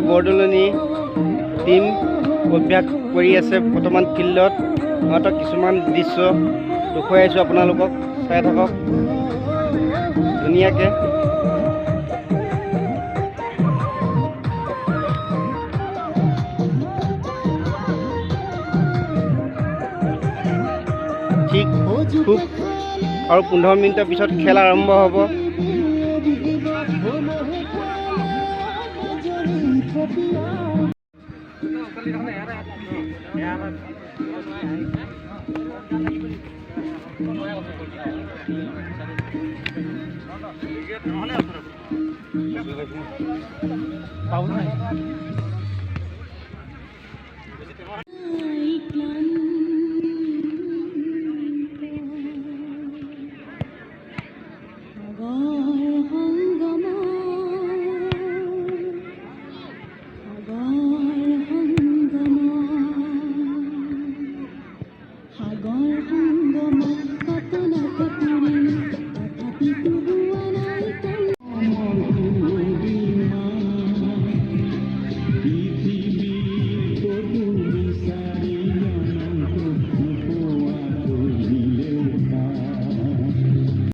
Bordoloni team অভ্যাস কৰি আছে বৰ্তমান ফিল্ডত। সিহঁতক কিছুমান দৃশ্য দেখুৱাই আছোঁ আপোনালোকক, চাই থাকক ধুনীয়াকৈ। ঠিক খুব আৰু 15 মিনিটৰ পিছত খেল আৰম্ভ হ'ব। সাগৰ সংগমত কত না কতুৰি